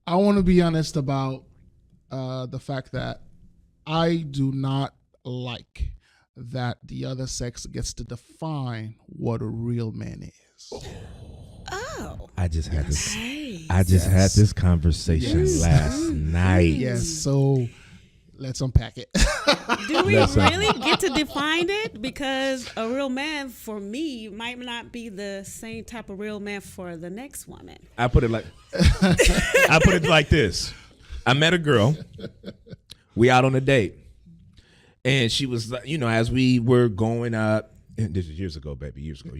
I want to be honest about the fact that I do not like that the other sex gets to define what a real man is. Oh. I just had this. Nice. I just had this conversation last night. Yes, so let's unpack it. Do we really get to define it? Because a real man for me might not be the same type of real man for the next woman. I put it like this. I met a girl. We out on a date. And she was, as we were going up, and this is years ago, baby, years ago.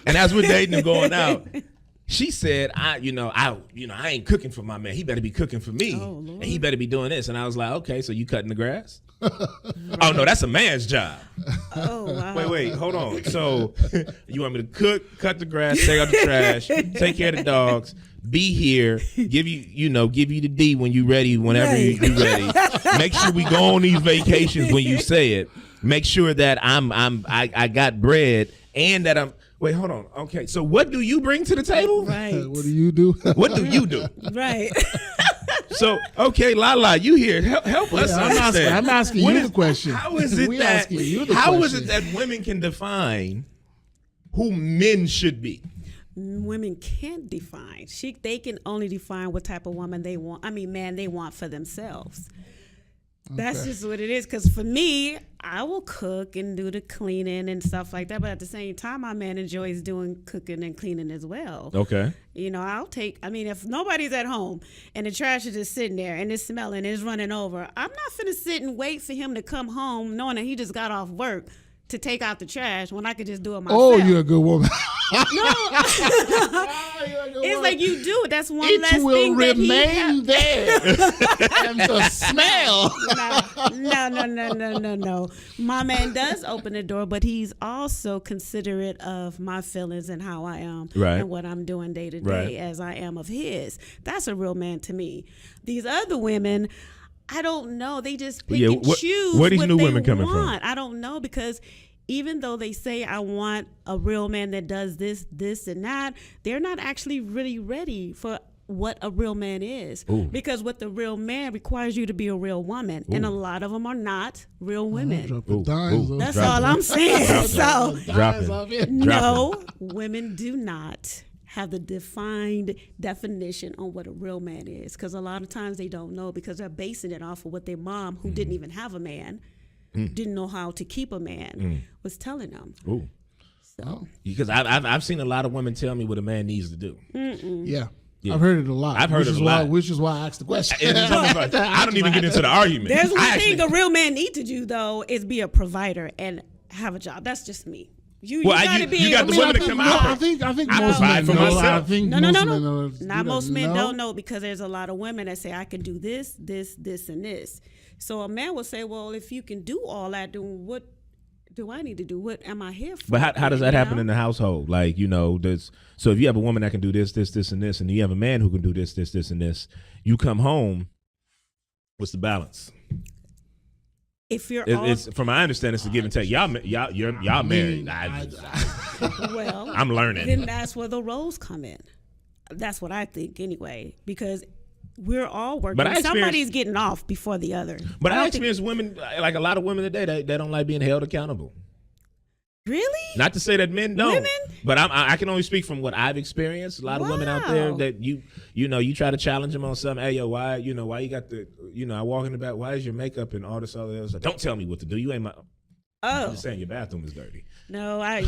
And as we're dating and going out, she said, I ain't cooking for my man. He better be cooking for me. Oh, Lord. And he better be doing this. And I was like, okay, so you cutting the grass? Oh, no, that's a man's job. Oh, wow. Wait, hold on. So you want me to cook, cut the grass, take out the trash, take care of the dogs, be here, give you the D when you ready, whenever you ready. Make sure we go on these vacations when you say it. Make sure that I got bread and that I'm. Wait, hold on. Okay, so what do you bring to the table? Right. What do you do? What do you do? Right. So, okay, Lala, you here? Help us understand. I'm asking you the question. How is it that women can define who men should be? Women can't define. They can only define what type of woman they want. Man they want for themselves. That's just what it is. Because for me, I will cook and do the cleaning and stuff like that. But at the same time, my man enjoys doing cooking and cleaning as well. Okay. If nobody's at home and the trash is just sitting there and it's smelling and it's running over, I'm not finna sit and wait for him to come home knowing that he just got off work to take out the trash when I could just do it myself. Oh, you're a good woman. No. It's like you do it. That's one less it will thing that remain there. And the smell. No. My man does open the door, but he's also considerate of my feelings and how I am and what I'm doing day to day as I am of his. That's a real man to me. These other women, I don't know. They just pick and choose where these what new they women coming want. from? I don't know, because even though they say I want a real man that does this, and that, they're not actually really ready for what a real man is. Ooh. Because what the real man requires you to be a real woman. Ooh. And a lot of them are not real women. That's all I'm saying. No, women do not have the defined definition on what a real man is, because a lot of times they don't know, because they're basing it off of what their mom, who didn't even have a man, didn't know how to keep a man, was telling them. Ooh. So because I've seen a lot of women tell me what a man needs to do. Yeah. I've heard it a lot. I've heard it a lot. Which is why I asked the question. I don't even get into the argument. There's one thing a real man needs to do, though, is be a provider and have a job. That's just me. You got the women to come out. I think I most provide men for know. myself. I think No. most men know. Not most men don't know, because there's a lot of women that say, I can do this, and this. So a man will say, well, if you can do all that, then what do I need to do? What am I here for? But how does that happen in the household? Like, so if you have a woman that can do this, and this, and you have a man who can do this, and this, you come home, what's the balance? If you're it's from my understanding, it's a give and take. Y'all married. Well, I'm learning. Then that's where the roles come in. That's what I think, anyway, because we're all working. But somebody's getting off before the other. But I experience women, like a lot of women today, they don't like being held accountable. Really? Not to say that men don't. Women? But I can only speak from what I've experienced. A lot of women out there that you try to challenge them on something. Hey, yo, why you got the, I walk in the back, why is your makeup and all this other stuff? Don't tell me what to do. You ain't my. I'm just saying your bathroom is dirty. No, I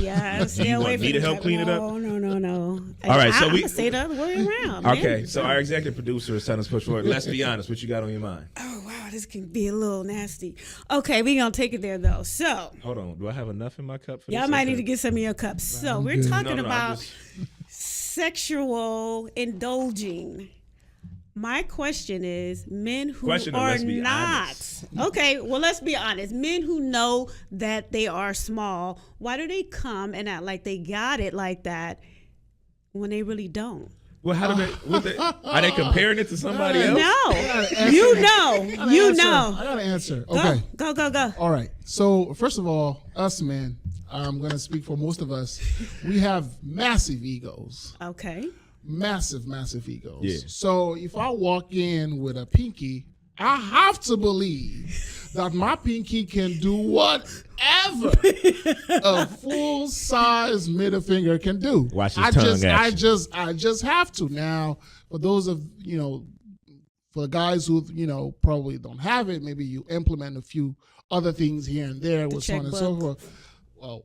stay you away want me to help clean it up? No. All right, so we say the other way around. Okay, so our executive producer is telling us push forward. Let's be honest. What you got on your mind? Oh wow, this can be a little nasty. Okay, we gonna take it there though. So hold on, do I have enough in my cup for this? Y'all might need to get some of your cups. So we're talking about sexual indulging. My question is, men who are not. Okay, well, let's be honest. Men who know that they are small, why do they come and act like they got it like that when they really don't? Well, how do they are they comparing it to somebody else? No. You know. I got to answer. Okay. Go. All right. So, first of all, us men, I'm going to speak for most of us, we have massive egos. Okay. massive egos. Yeah. So if I walk in with a pinky, I have to believe that my pinky can do whatever a full size middle finger can do. Watch his tongue action. I just have to. Now, for those of for the guys who probably don't have it, maybe you implement a few other things here and there with so on and so forth. Well,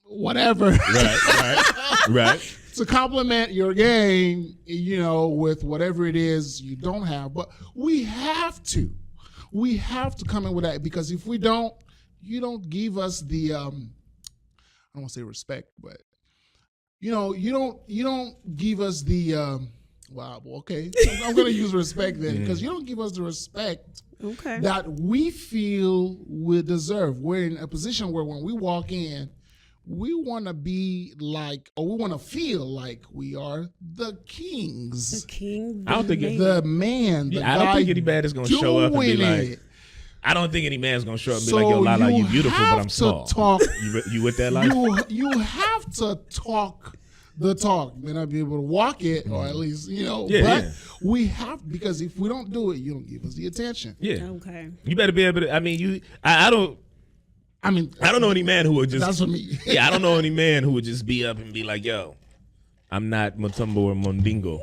whatever. Right. To complement your game, with whatever it is you don't have. But we have to come in with that, because if we don't, you don't give us the I don't want to say respect, but you don't give us the wow, okay. I'm going to use respect then, because you don't give us the respect that we feel we deserve. We're in a position where when we walk in, we want to be like, or we want to feel like we are the kings. The king. I don't think the man. The I don't think any man is going to show up and be like, I don't think any man's going to show up and be like, yo, Lala, you beautiful, but I'm small. You with that life? You have to talk the talk. You may not be able to walk it, or at least, but we have, because if we don't do it, you don't give us the attention. Yeah. Okay. You better be able to, I don't know any man who would just. That's for me. Yeah, I don't know any man who would just be up and be like, yo, I'm not Mutombo or Mondingo,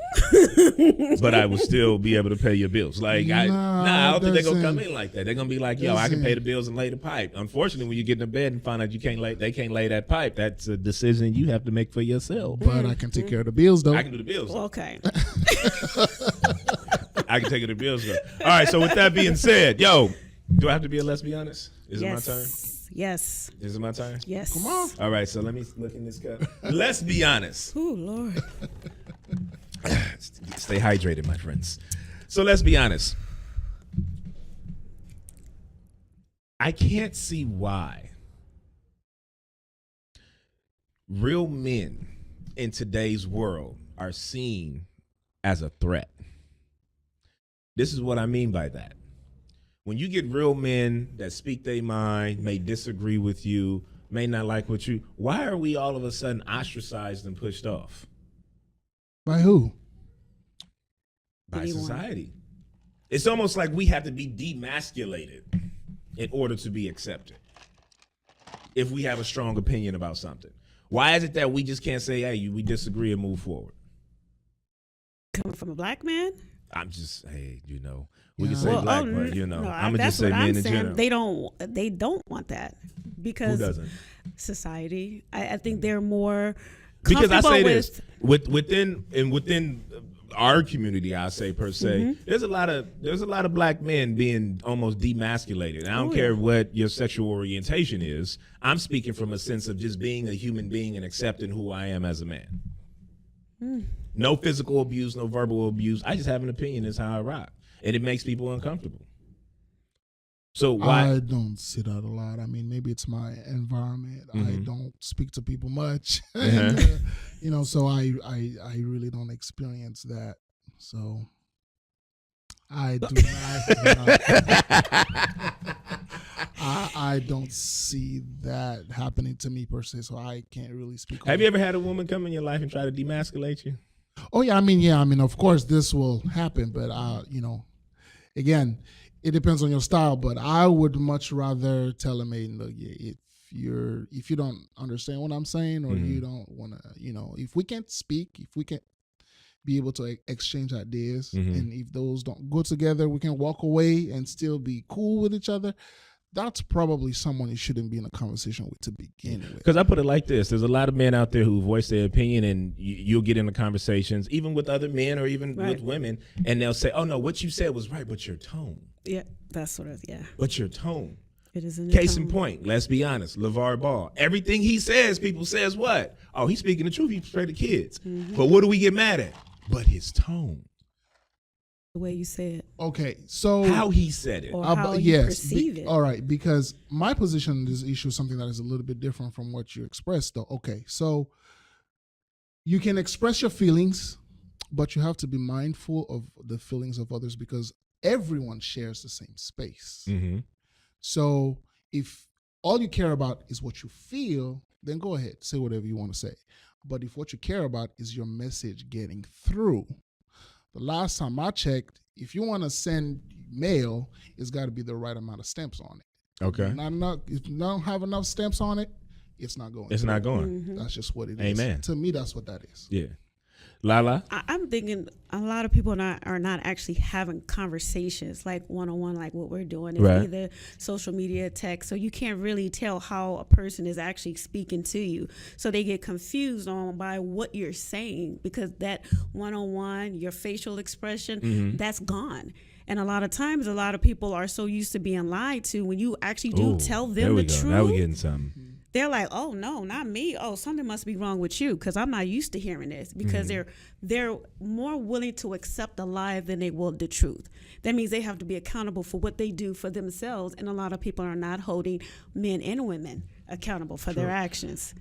but I will still be able to pay your bills. Like, I don't think they're going to come in like that. They're going to be like, yo, I can pay the bills and lay the pipe. Unfortunately, when you get in bed and find out they can't lay that pipe, that's a decision you have to make for yourself. But I can take care of the bills, though. I can do the bills. Okay. I can take care of the bills, though. All right, so with that being said, yo, do I have to be a let's be honest? Is it my turn? Yes. Is it my turn? Yes. Come on. All right, so let me look in this cup. Let's be honest. Oh, Lord. Stay hydrated, my friends. So let's be honest. I can't see why real men in today's world are seen as a threat. This is what I mean by that. When you get real men that speak their mind, may disagree with you, may not like what you, why are we all of a sudden ostracized and pushed off? By who? By society. It's almost like we have to be demasculated in order to be accepted if we have a strong opinion about something. Why is it that we just can't say, hey, we disagree and move forward? Coming from a black man? I'm just, we can say black, but I'm gonna just say men in general. They don't want that, because who doesn't? Society. I think they're more because I say with, this within our community. I say per se, there's a lot of black men being almost demasculated. And I don't care what your sexual orientation is. I'm speaking from a sense of just being a human being and accepting who I am as a man. No physical abuse, no verbal abuse. I just have an opinion. Is how I rock, and it makes people uncomfortable. So why? I don't see that a lot. I mean, maybe it's my environment. I don't speak to people much, and, so I really don't experience that. So I do not. I don't see that happening to me per se, so I can't really speak. Have you ever had a woman come in your life and try to demasculate you? Oh yeah, I mean, of course this will happen, but again, it depends on your style. But I would much rather tell them, hey, look, if you don't understand what I'm saying, or you don't want to, if we can't speak, if we can't be able to exchange ideas, and if those don't go together, we can walk away and still be cool with each other. That's probably someone you shouldn't be in a conversation with to begin with. Because I put it like this. There's a lot of men out there who voice their opinion, and you'll get into conversations, even with other men or even with women, and they'll say, oh, no, what you said was right, but your tone. Yeah, that's what it is, yeah. But your tone. It is in Case in point, let's be honest, LeVar Ball. Everything he says, people says what? Oh, he's speaking the truth. He's straight to kids. But what do we get mad at? But his tone. The way you say it. Okay, so how he said it. Or how you perceive it. All right, because my position on this issue is something that is a little bit different from what you expressed, though. Okay, so you can express your feelings, but you have to be mindful of the feelings of others, because everyone shares the same space. So if all you care about is what you feel, then go ahead, say whatever you want to say. But if what you care about is your message getting through, the last time I checked, if you want to send mail, it's got to be the right amount of stamps on it. Okay. Not enough. If you don't have enough stamps on it, it's not going. It's through. not going. Mm-hmm. That's just what it is. Amen. To me, that's what that is. Yeah. Lala? I'm thinking a lot of people are not actually having conversations like one-on-one, like what we're doing. It's Right. either social media, text, so you can't really tell how a person is actually speaking to you. So they get confused on by what you're saying, because that one-on-one, your facial expression, that's gone. And a lot of times, a lot of people are so used to being lied to. When you actually do Ooh, tell there them we the go. truth, Now we're getting something. they're like, oh no, not me. Oh, something must be wrong with you, because I'm not used to hearing this. Because they're more willing to accept a lie than they will the truth. That means they have to be accountable for what they do for themselves, and a lot of people are not holding men and women accountable for their actions.